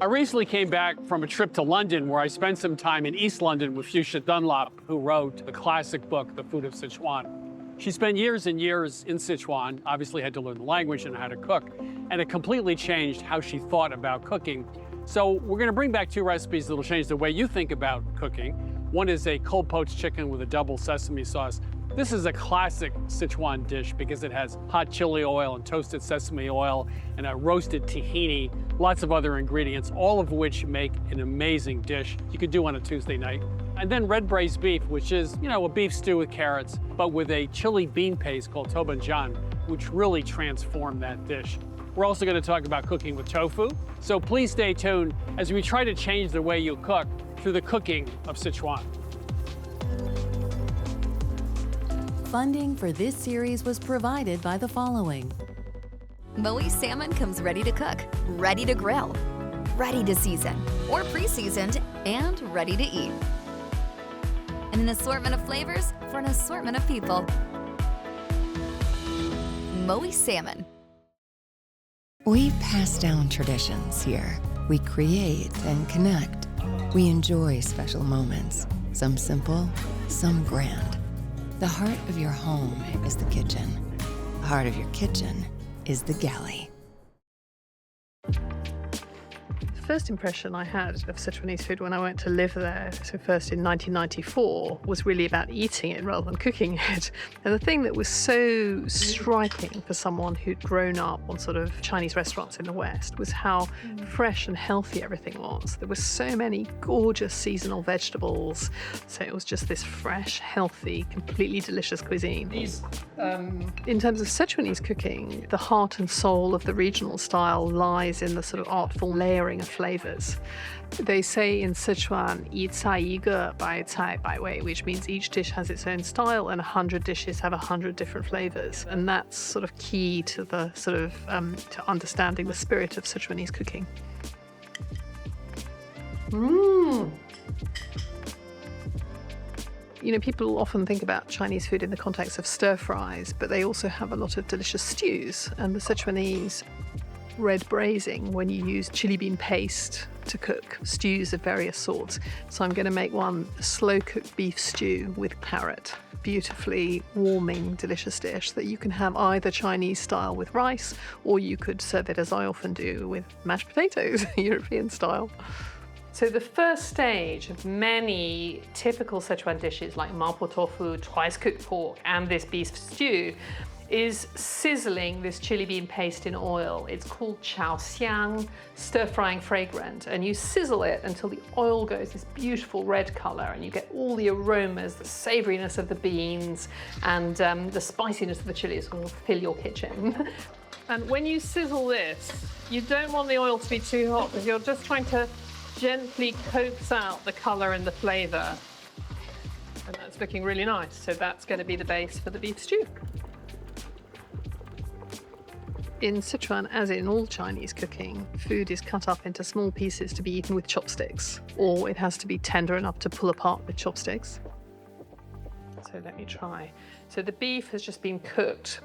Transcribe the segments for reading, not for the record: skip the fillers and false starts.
I recently came back from a trip to London where I spent some time in East London with Fuchsia Dunlop, who wrote the classic book, The Food of Sichuan. She spent years and years in Sichuan, obviously had to learn the language and how to cook, and it completely changed how she thought about cooking. So we're gonna bring back two recipes that'll change the way you think about cooking. One is a cold poached chicken with a double sesame sauce. This is a classic Sichuan dish because it has hot chili oil and toasted sesame oil and a roasted tahini, lots of other ingredients, all of which make an amazing dish you could do on a Tuesday night. And then red-braised beef, which is, a beef stew with carrots, but with a chili bean paste called tobanjan, which really transformed that dish. We're also going to talk about cooking with tofu, so please stay tuned as we try to change the way you cook through the cooking of Sichuan. Funding for this series was provided by the following. Moe salmon comes ready to cook, ready to grill, ready to season, or pre-seasoned, and ready to eat. And an assortment of flavors for an assortment of people. Moe salmon. We pass down traditions here. We create and connect. We enjoy special moments, some simple, some grand. The heart of your home is the kitchen. The heart of your kitchen is the galley. The first impression I had of Sichuanese food when I went to live there, so first in 1994, was really about eating it rather than cooking it. And the thing that was so striking for someone who'd grown up on sort of Chinese restaurants in the West was how fresh and healthy everything was. There were so many gorgeous seasonal vegetables. So it was just this fresh, healthy, completely delicious cuisine. In terms of Sichuanese cooking, the heart and soul of the regional style lies in the sort of artful layering of flavors. They say in Sichuan, 一菜一个白菜百味, which means each dish has its own style and 100 dishes have 100 different flavors. And that's sort of key to the sort of to understanding the spirit of Sichuanese cooking. People often think about Chinese food in the context of stir fries, but they also have a lot of delicious stews. And the Sichuanese red braising, when you use chili bean paste to cook stews of various sorts. So I'm going to make one slow-cooked beef stew with carrot. Beautifully warming, delicious dish that you can have either Chinese style with rice, or you could serve it as I often do with mashed potatoes, European style. So the first stage of many typical Sichuan dishes like mapo tofu, twice-cooked pork, and this beef stew is sizzling this chili bean paste in oil. It's called chao xiang, stir-frying fragrant, and you sizzle it until the oil goes this beautiful red color and you get all the aromas, the savoriness of the beans, and the spiciness of the chilies will fill your kitchen. And when you sizzle this, you don't want the oil to be too hot because you're just trying to gently coax out the color and the flavor. And that's looking really nice. So that's going to be the base for the beef stew. In Sichuan, as in all Chinese cooking, food is cut up into small pieces to be eaten with chopsticks, or it has to be tender enough to pull apart with chopsticks. So let me try. So the beef has just been cooked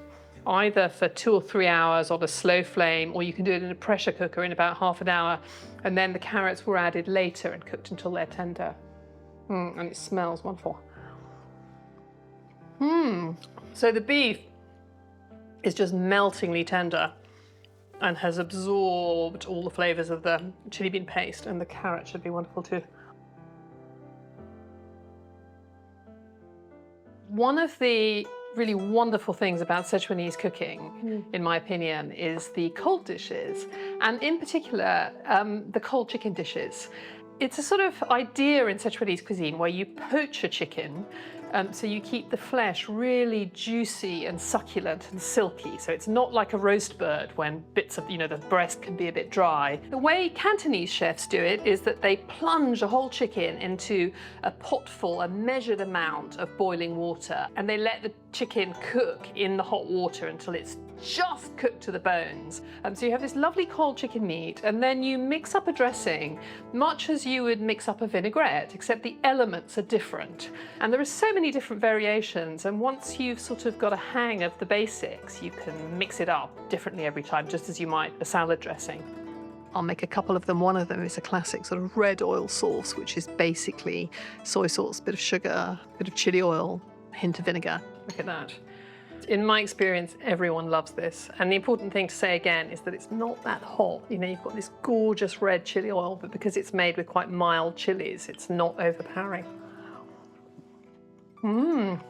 either for 2 or 3 hours on a slow flame, or you can do it in a pressure cooker in about half an hour, and then the carrots were added later and cooked until they're tender. And it smells wonderful. So the beef is just meltingly tender and has absorbed all the flavors of the chili bean paste, and the carrot should be wonderful too. One of the really wonderful things about Sichuanese cooking, in my opinion, is the cold dishes, and in particular, the cold chicken dishes. It's a sort of idea in Sichuanese cuisine where you poach a chicken, so you keep the flesh really juicy and succulent and silky. So it's not like a roast bird when bits of, the breast can be a bit dry. The way Cantonese chefs do it is that they plunge a whole chicken into a potful, a measured amount of boiling water, and they let the chicken cook in the hot water until it's just cooked to the bones. So you have this lovely cold chicken meat, and then you mix up a dressing, much as you would mix up a vinaigrette, except the elements are different. And there are so many different variations, and once you've sort of got a hang of the basics, you can mix it up differently every time, just as you might a salad dressing. I'll make a couple of them. One of them is a classic sort of red oil sauce, which is basically soy sauce, bit of sugar, a bit of chili oil, a hint of vinegar. Look at that. In my experience, everyone loves this. And the important thing to say again is that it's not that hot. You know, you've got this gorgeous red chili oil, but because it's made with quite mild chilies, it's not overpowering. Mmm.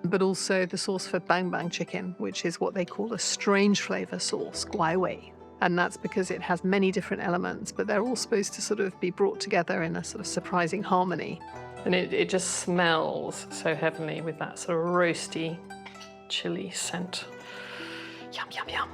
But also the sauce for bang bang chicken, which is what they call a strange flavor sauce, guai wei. And that's because it has many different elements, but they're all supposed to sort of be brought together in a sort of surprising harmony. And it just smells so heavenly with that sort of roasty chili scent. Yum, yum, yum.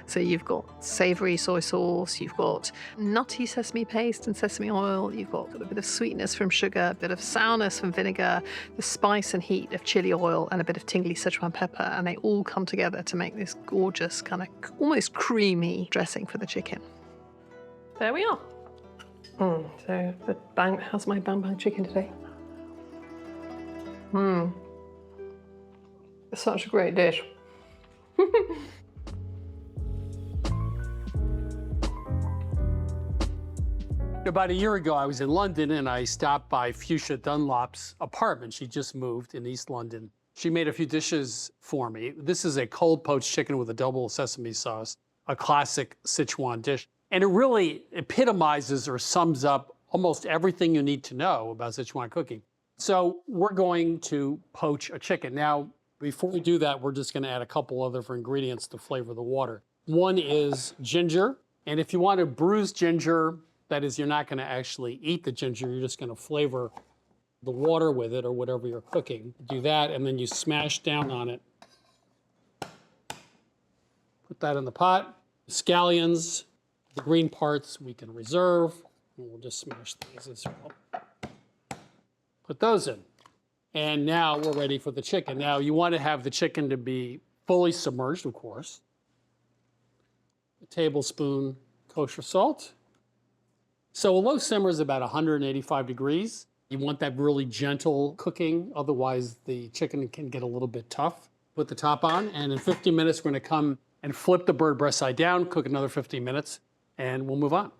So you've got savory soy sauce, you've got nutty sesame paste and sesame oil, you've got a bit of sweetness from sugar, a bit of sourness from vinegar, the spice and heat of chili oil, and a bit of tingly Sichuan pepper, and they all come together to make this gorgeous kind of almost creamy dressing for the chicken. There we are. So how's my bang bang chicken today? It's such a great dish. About a year ago, I was in London and I stopped by Fuchsia Dunlop's apartment. She just moved in East London. She made a few dishes for me. This is a cold poached chicken with a double sesame sauce, a classic Sichuan dish. And it really epitomizes or sums up almost everything you need to know about Sichuan cooking. So we're going to poach a chicken. Now, before we do that, we're just gonna add a couple other ingredients to flavor the water. One is ginger. And if you want to bruise ginger, that is, you're not going to actually eat the ginger, you're just going to flavor the water with it or whatever you're cooking. Do that, and then you smash down on it. Put that in the pot. Scallions, the green parts we can reserve. And we'll just smash these as well. Put those in. And now we're ready for the chicken. Now you want to have the chicken to be fully submerged, of course. A tablespoon kosher salt. So a low simmer is about 185 degrees. You want that really gentle cooking, otherwise the chicken can get a little bit tough. Put the top on, and in 15 minutes we're gonna come and flip the bird breast side down, cook another 15 minutes, and we'll move on.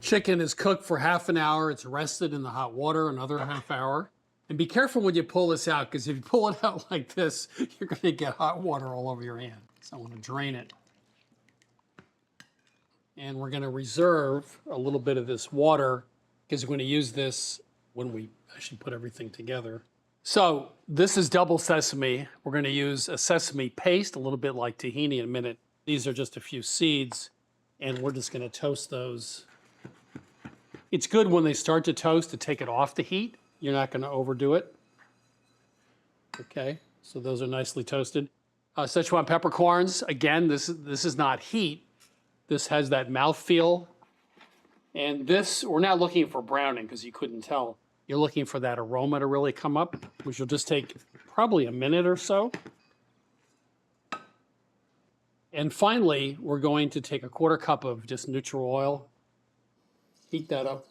Chicken is cooked for half an hour. It's rested in the hot water another half hour. And be careful when you pull this out, because if you pull it out like this, you're gonna get hot water all over your hand. So I'm gonna drain it. And we're gonna reserve a little bit of this water because we're gonna use this when we actually put everything together. So this is double sesame. We're gonna use a sesame paste, a little bit like tahini in a minute. These are just a few seeds, and we're just gonna toast those. It's good when they start to toast to take it off the heat. You're not gonna overdo it. Okay, so those are nicely toasted. Sichuan peppercorns, again, this is not heat. This has that mouthfeel. And this, we're not looking for browning because you couldn't tell. You're looking for that aroma to really come up, which will just take probably a minute or so. And finally, we're going to take a quarter cup of just neutral oil, heat that up.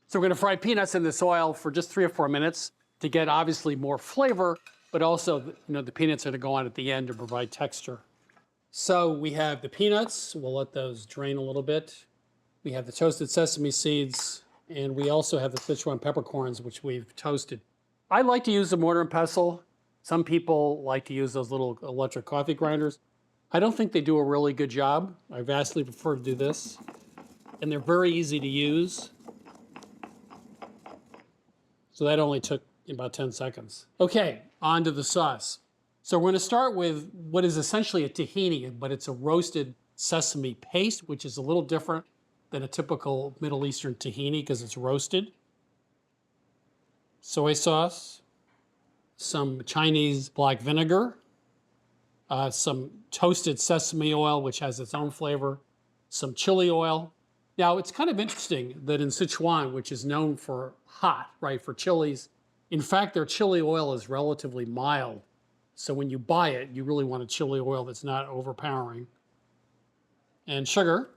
So we're gonna fry peanuts in this oil for just 3 or 4 minutes to get obviously more flavor, but also, the peanuts are to go on at the end to provide texture. So we have the peanuts, we'll let those drain a little bit. We have the toasted sesame seeds, and we also have the Sichuan peppercorns, which we've toasted. I like to use a mortar and pestle. Some people like to use those little electric coffee grinders. I don't think they do a really good job. I vastly prefer to do this. And they're very easy to use. So that only took about 10 seconds. Okay, on to the sauce. So we're gonna start with what is essentially a tahini, but it's a roasted sesame paste, which is a little different than a typical Middle Eastern tahini because it's roasted. Soy sauce, some Chinese black vinegar, some toasted sesame oil, which has its own flavor, some chili oil. Now, it's kind of interesting that in Sichuan, which is known for hot, right, for chilies, in fact, their chili oil is relatively mild. So when you buy it, you really want a chili oil that's not overpowering. And sugar.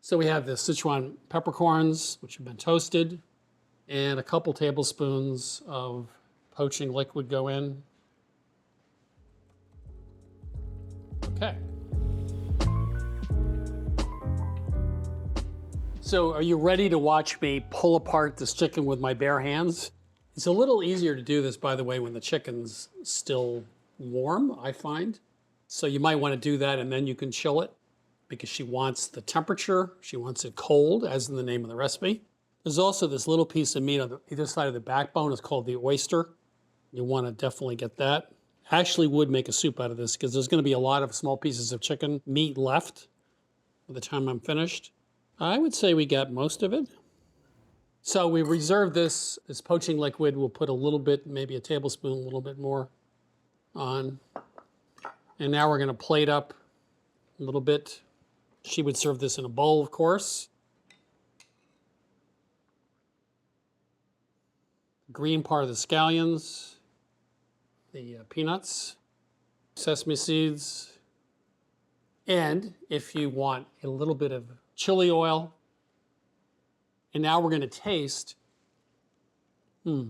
So we have the Sichuan peppercorns, which have been toasted, and a couple tablespoons of poaching liquid go in. Okay. So are you ready to watch me pull apart this chicken with my bare hands? It's a little easier to do this, by the way, when the chicken's still warm, I find. So you might want to do that and then you can chill it because she wants the temperature. She wants it cold, as in the name of the recipe. There's also this little piece of meat on either side of the backbone. It's called the oyster. You want to definitely get that. I actually would make a soup out of this because there's going to be a lot of small pieces of chicken meat left by the time I'm finished. I would say we got most of it. So we reserved this poaching liquid. We'll put a little bit, maybe a tablespoon, a little bit more on. And now we're going to plate up a little bit. She would serve this in a bowl, of course. Green part of the scallions, the peanuts, sesame seeds, and if you want a little bit of chili oil. And now we're going to taste. The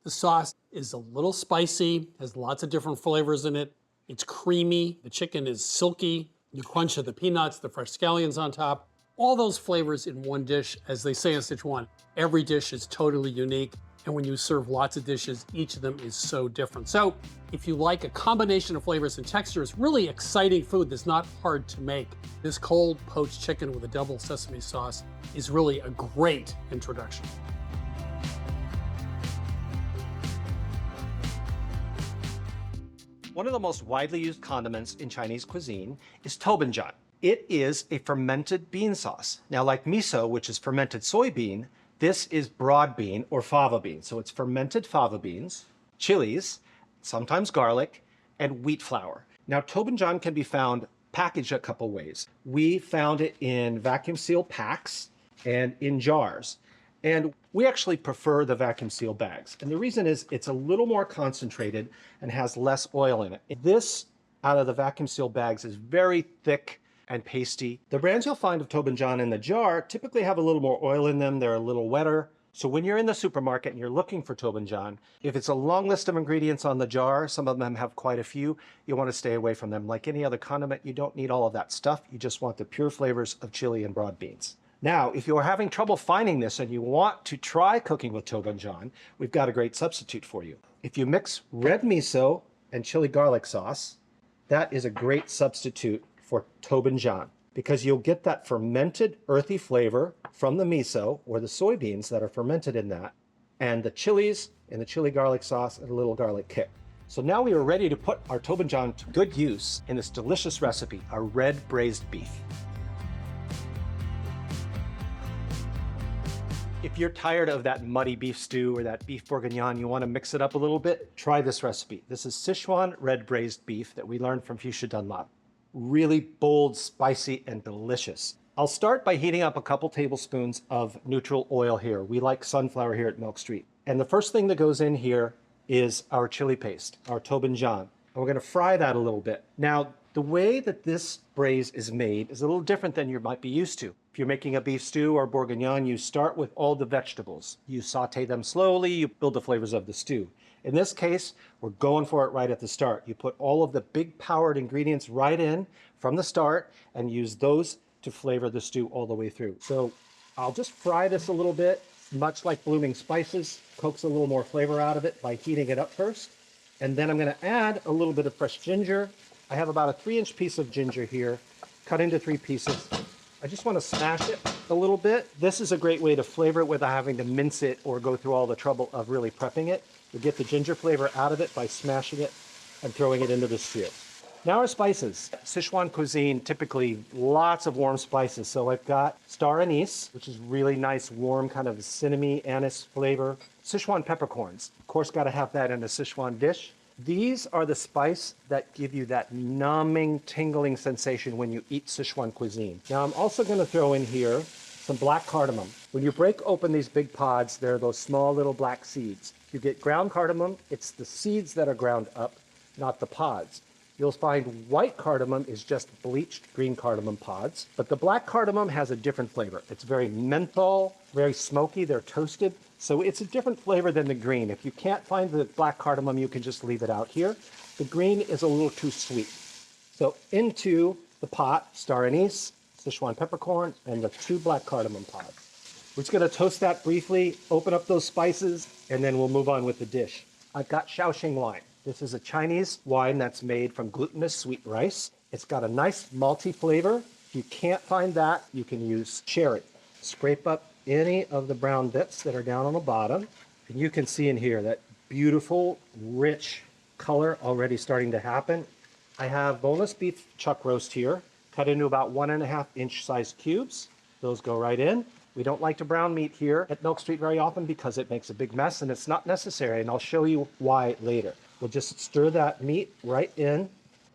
sauce is a little spicy, has lots of different flavors in it. It's creamy. The chicken is silky. The crunch of the peanuts, the fresh scallions on top. All those flavors in one dish, as they say in Sichuan. Every dish is totally unique. And when you serve lots of dishes, each of them is so different. So if you like a combination of flavors and textures, really exciting food that's not hard to make, this cold poached chicken with a double sesame sauce is really a great introduction. One of the most widely used condiments in Chinese cuisine is tobanjan. It is a fermented bean sauce. Now, like miso, which is fermented soybean, this is broad bean or fava bean. So it's fermented fava beans, chilies, sometimes garlic, and wheat flour. Now, tobanjan can be found packaged a couple ways. We found it in vacuum seal packs and in jars. And we actually prefer the vacuum seal bags. And the reason is it's a little more concentrated and has less oil in it. This out of the vacuum seal bags is very thick and pasty. The brands you'll find of tobanjan in the jar typically have a little more oil in them. They're a little wetter. So when you're in the supermarket and you're looking for tobanjan, if it's a long list of ingredients on the jar, some of them have quite a few, you want to stay away from them. Like any other condiment, you don't need all of that stuff. You just want the pure flavors of chili and broad beans. Now, if you're having trouble finding this and you want to try cooking with tobanjan, we've got a great substitute for you. If you mix red miso and chili garlic sauce, that is a great substitute for tobanjan because you'll get that fermented earthy flavor from the miso or the soybeans that are fermented in that, and the chilies and the chili garlic sauce and a little garlic kick. So now we are ready to put our tobanjan to good use in this delicious recipe, our red braised beef. If you're tired of that muddy beef stew or that beef bourguignon, you want to mix it up a little bit, try this recipe. This is Sichuan Red-Braised Beef that we learned from Fuchsia Dunlop. Really bold, spicy, and delicious. I'll start by heating up a couple tablespoons of neutral oil here. We like sunflower here at Milk Street. And the first thing that goes in here is our chili paste, our tobanjan. And we're going to fry that a little bit. Now, the way that this braise is made is a little different than you might be used to. If you're making a beef stew or bourguignon, you start with all the vegetables. You saute them slowly, you build the flavors of the stew. In this case, we're going for it right at the start. You put all of the big powered ingredients right in from the start and use those to flavor the stew all the way through. So I'll just fry this a little bit, much like blooming spices, coax a little more flavor out of it by heating it up first. And then I'm going to add a little bit of fresh ginger. I have about a 3-inch piece of ginger here, cut into 3 pieces. I just want to smash it a little bit. This is a great way to flavor it without having to mince it or go through all the trouble of really prepping it. You get the ginger flavor out of it by smashing it and throwing it into the stew. Now our spices. Sichuan cuisine, typically lots of warm spices. So I've got star anise, which is really nice, warm, kind of cinnamon anise flavor. Sichuan peppercorns. Of course, got to have that in a Sichuan dish. These are the spice that give you that numbing, tingling sensation when you eat Sichuan cuisine. Now I'm also going to throw in here some black cardamom. When you break open these big pods, there are those small little black seeds. You get ground cardamom, it's the seeds that are ground up, not the pods. You'll find white cardamom is just bleached green cardamom pods, but the black cardamom has a different flavor. It's very menthol, very smoky, they're toasted, so it's a different flavor than the green. If you can't find the black cardamom, you can just leave it out here. The green is a little too sweet. So into the pot, star anise, Sichuan peppercorn, and the 2 black cardamom pods. We're just gonna toast that briefly, open up those spices, and then we'll move on with the dish. I've got Shaoxing wine. This is a Chinese wine that's made from glutinous sweet rice. It's got a nice malty flavor. If you can't find that, you can use sherry. Scrape up any of the brown bits that are down on the bottom. And you can see in here that beautiful, rich color already starting to happen. I have boneless beef chuck roast here, cut into about 1.5-inch sized cubes. Those go right in. We don't like to brown meat here at Milk Street very often because it makes a big mess and it's not necessary, and I'll show you why later. We'll just stir that meat right in,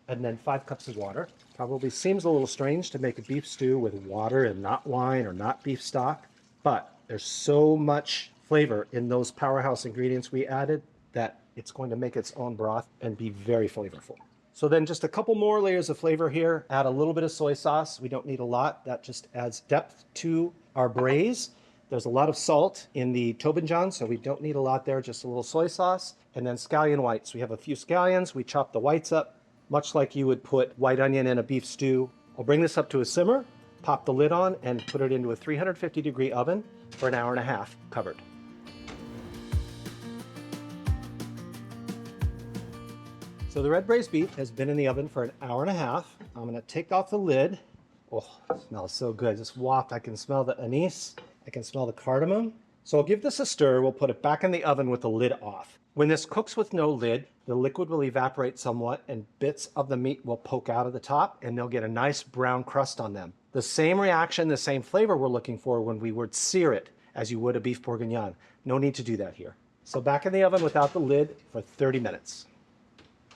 and then 5 cups of water. Probably seems a little strange to make a beef stew with water and not wine or not beef stock, but there's so much flavor in those powerhouse ingredients we added that it's going to make its own broth and be very flavorful. So then just a couple more layers of flavor here. Add a little bit of soy sauce. We don't need a lot. That just adds depth to our braise. There's a lot of salt in the tobanjan, so we don't need a lot there, just a little soy sauce. And then scallion whites. We have a few scallions. We chop the whites up, much like you would put white onion in a beef stew. I'll bring this up to a simmer, pop the lid on, and put it into a 350-degree oven for an hour and a half, covered. So the red braised beef has been in the oven for an hour and a half. I'm gonna take off the lid. Oh, it smells so good. Just waft, I can smell the anise. I can smell the cardamom. So I'll give this a stir. We'll put it back in the oven with the lid off. When this cooks with no lid, the liquid will evaporate somewhat and bits of the meat will poke out of the top and they'll get a nice brown crust on them. The same reaction, the same flavor we're looking for when we would sear it as you would a beef bourguignon. No need to do that here. So back in the oven without the lid for 30 minutes.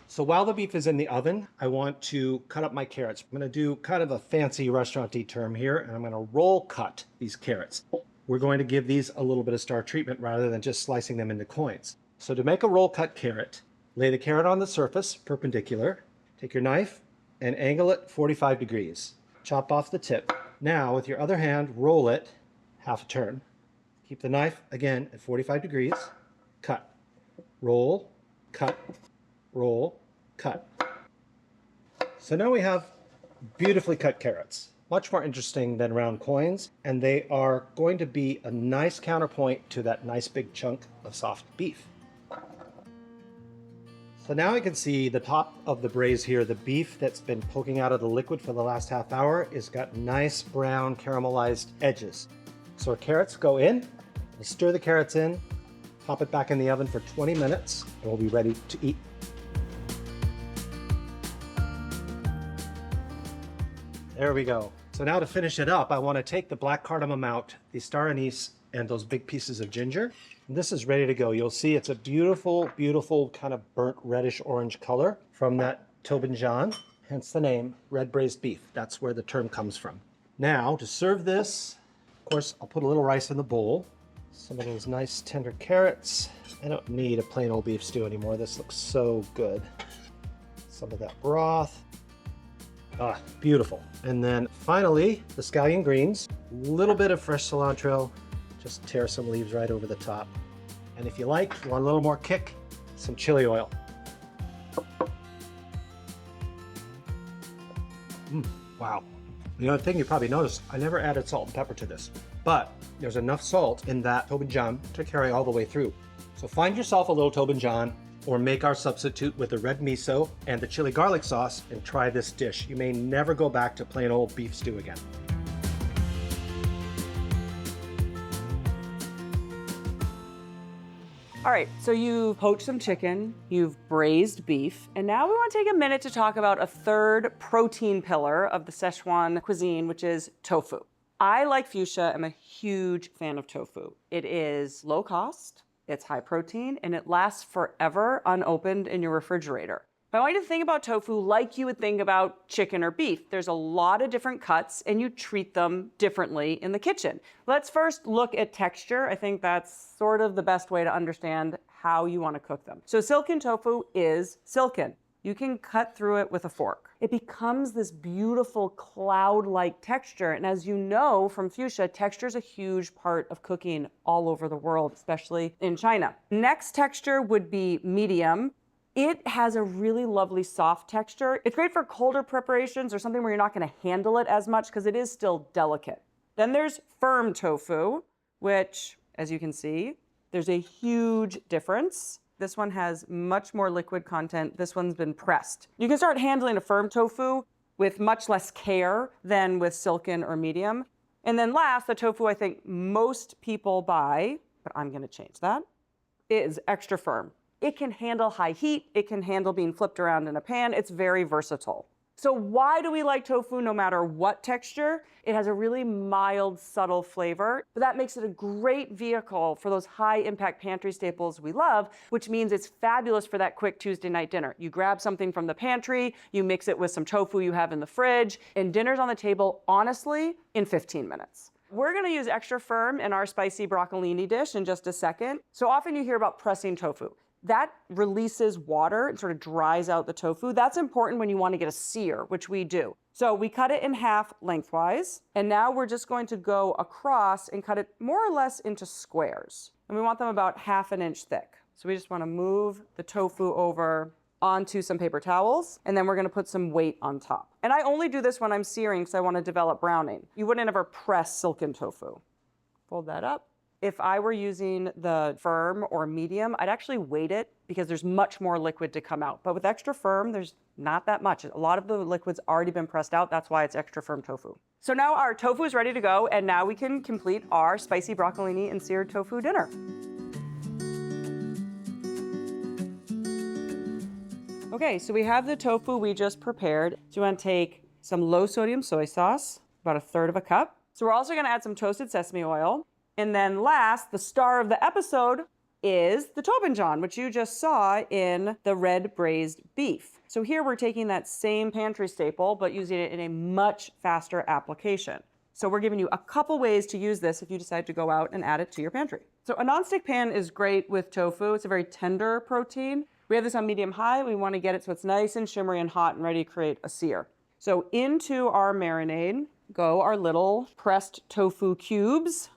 So while the beef is in the oven, I want to cut up my carrots. I'm gonna do kind of a fancy restaurant-y term here, and I'm gonna roll cut these carrots. We're going to give these a little bit of star treatment rather than just slicing them into coins. So to make a roll cut carrot, lay the carrot on the surface, perpendicular. Take your knife and angle it 45 degrees. Chop off the tip. Now with your other hand, roll it half a turn. Keep the knife again at 45 degrees. Cut. Roll, cut, roll, cut. So now we have beautifully cut carrots. Much more interesting than round coins, and they are going to be a nice counterpoint to that nice big chunk of soft beef. So now I can see the top of the braise here, the beef that's been poking out of the liquid for the last half hour has got nice brown caramelized edges. So our carrots go in, we'll stir the carrots in, pop it back in the oven for 20 minutes, and we'll be ready to eat. There we go. So now to finish it up, I want to take the black cardamom out, the star anise, and those big pieces of ginger. And this is ready to go. You'll see it's a beautiful, beautiful kind of burnt reddish orange color from that tobanjan, hence the name red braised beef. That's where the term comes from. Now to serve this, of course, I'll put a little rice in the bowl. Some of those nice tender carrots. I don't need a plain old beef stew anymore. This looks so good. Some of that broth. Ah, beautiful. And then finally, the scallion greens, a little bit of fresh cilantro, just tear some leaves right over the top. And if you like, you want a little more kick, some chili oil. Wow. The other thing you probably noticed, I never added salt and pepper to this, but there's enough salt in that tobanjan to carry all the way through. So find yourself a little tobanjan, or make our substitute with the red miso and the chili garlic sauce and try this dish. You may never go back to plain old beef stew again. All right, so you've poached some chicken, you've braised beef, and now we want to take a minute to talk about a third protein pillar of the Sichuan cuisine, which is tofu. I, like Fuchsia, am a huge fan of tofu. It is low cost, it's high protein, and it lasts forever unopened in your refrigerator. I want you to think about tofu like you would think about chicken or beef. There's a lot of different cuts, and you treat them differently in the kitchen. Let's first look at texture. I think that's sort of the best way to understand how you want to cook them. So silken tofu is silken. You can cut through it with a fork. It becomes this beautiful cloud-like texture, and as you know from Fuchsia, texture is a huge part of cooking all over the world, especially in China. Next texture would be medium. It has a really lovely soft texture. It's great for colder preparations or something where you're not gonna handle it as much because it is still delicate. Then there's firm tofu, which, as you can see, there's a huge difference. This one has much more liquid content. This one's been pressed. You can start handling a firm tofu with much less care than with silken or medium. And then last, the tofu I think most people buy, but I'm gonna change that, is extra firm. It can handle high heat. It can handle being flipped around in a pan. It's very versatile. So why do we like tofu no matter what texture? It has a really mild, subtle flavor, but that makes it a great vehicle for those high impact pantry staples we love, which means it's fabulous for that quick Tuesday night dinner. You grab something from the pantry, you mix it with some tofu you have in the fridge, and dinner's on the table, honestly, in 15 minutes. We're gonna use extra firm in our spicy broccolini dish in just a second. So often you hear about pressing tofu. That releases water and sort of dries out the tofu. That's important when you want to get a sear, which we do. So we cut it in half lengthwise, and now we're just going to go across and cut it more or less into squares. And we want them about 1/2 inch thick. So we just want to move the tofu over onto some paper towels, and then we're going to put some weight on top. And I only do this when I'm searing because I want to develop browning. You wouldn't ever press silken tofu. Fold that up. If I were using the firm or medium, I'd actually weight it because there's much more liquid to come out. But with extra firm, there's not that much. A lot of the liquid's already been pressed out. That's why it's extra firm tofu. So now our tofu is ready to go, and now we can complete our spicy broccolini and seared tofu dinner. Okay, so we have the tofu we just prepared. So you want to take some low sodium soy sauce, about 1/3 of a cup. So we're also going to add some toasted sesame oil. And then last, the star of the episode is the tobanjan, which you just saw in the red-braised beef. So here we're taking that same pantry staple, but using it in a much faster application. So we're giving you a couple ways to use this if you decide to go out and add it to your pantry. So a nonstick pan is great with tofu. It's a very tender protein. We have this on medium-high. We want to get it so it's nice and shimmery and hot and ready to create a sear. So into our marinade go our little pressed tofu cubes.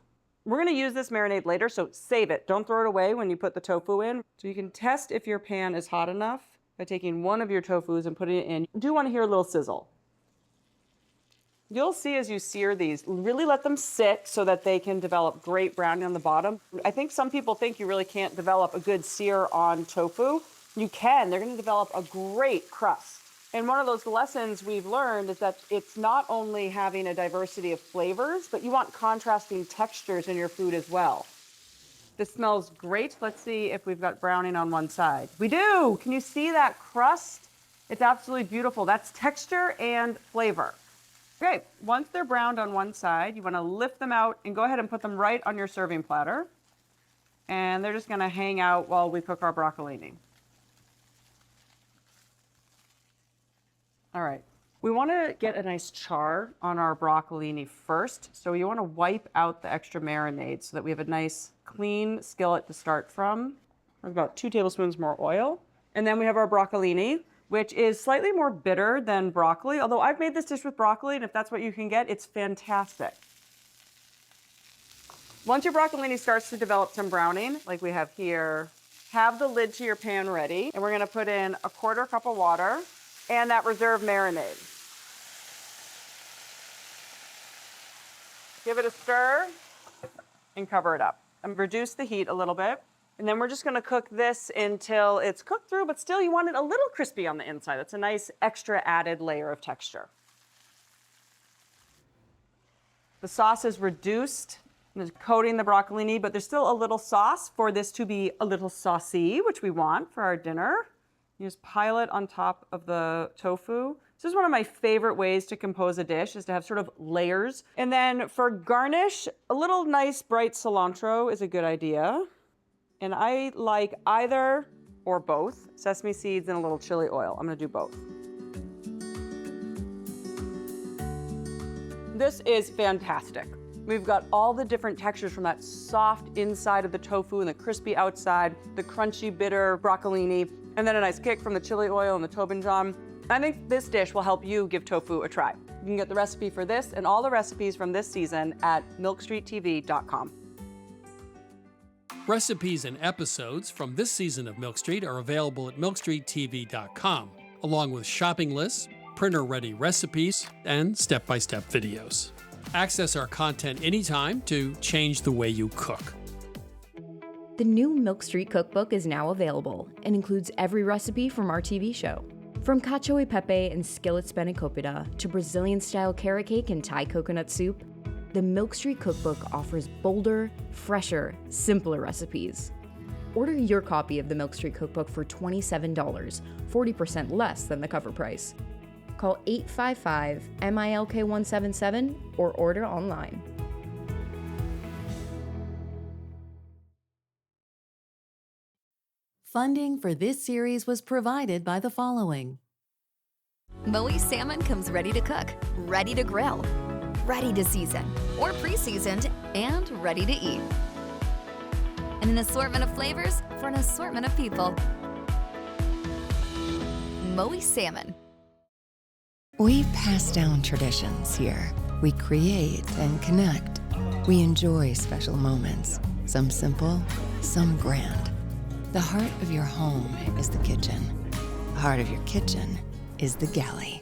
We're going to use this marinade later, so save it. Don't throw it away when you put the tofu in. So you can test if your pan is hot enough by taking one of your tofus and putting it in. You do want to hear a little sizzle. You'll see as you sear these, really let them sit so that they can develop great browning on the bottom. I think some people think you really can't develop a good sear on tofu. You can. They're going to develop a great crust. And one of those lessons we've learned is that it's not only having a diversity of flavors, but you want contrasting textures in your food as well. This smells great. Let's see if we've got browning on one side. We do! Can you see that crust? It's absolutely beautiful. That's texture and flavor. Okay, once they're browned on one side, you want to lift them out and go ahead and put them right on your serving platter. And they're just going to hang out while we cook our broccolini. All right, we want to get a nice char on our broccolini first. So you want to wipe out the extra marinade so that we have a nice clean skillet to start from. About 2 tablespoons more oil. And then we have our broccolini, which is slightly more bitter than broccoli, although I've made this dish with broccoli, and if that's what you can get, it's fantastic. Once your broccolini starts to develop some browning, like we have here, have the lid to your pan ready, and we're going to put in 1/4 cup of water and that reserved marinade. Give it a stir and cover it up. And reduce the heat a little bit. And then we're just gonna cook this until it's cooked through, but still you want it a little crispy on the inside. That's a nice extra added layer of texture. The sauce is reduced, and it's coating the broccolini, but there's still a little sauce for this to be a little saucy, which we want for our dinner. You just pile it on top of the tofu. This is one of my favorite ways to compose a dish, is to have sort of layers. And then for garnish, a little nice bright cilantro is a good idea. And I like either or both, sesame seeds and a little chili oil. I'm gonna do both. This is fantastic. We've got all the different textures from that soft inside of the tofu and the crispy outside, the crunchy, bitter broccolini, and then a nice kick from the chili oil and the tobanjan. I think this dish will help you give tofu a try. You can get the recipe for this and all the recipes from this season at milkstreettv.com. Recipes and episodes from this season of Milk Street are available at milkstreettv.com, along with shopping lists, printer-ready recipes, and step-by-step videos. Access our content anytime to change the way you cook. The new Milk Street cookbook is now available and includes every recipe from our TV show. From cacio e pepe and skillet spanakopita to Brazilian-style carrot cake and Thai coconut soup, the Milk Street cookbook offers bolder, fresher, simpler recipes. Order your copy of the Milk Street cookbook for $27, 40% less than the cover price. Call 855-MILK-177 or order online. Funding for this series was provided by the following. Moe salmon comes ready to cook, ready to grill, ready to season, or pre-seasoned, and ready to eat. And an assortment of flavors for an assortment of people. Moe salmon. We pass down traditions here. We create and connect. We enjoy special moments, some simple, some grand. The heart of your home is the kitchen. The heart of your kitchen is the galley.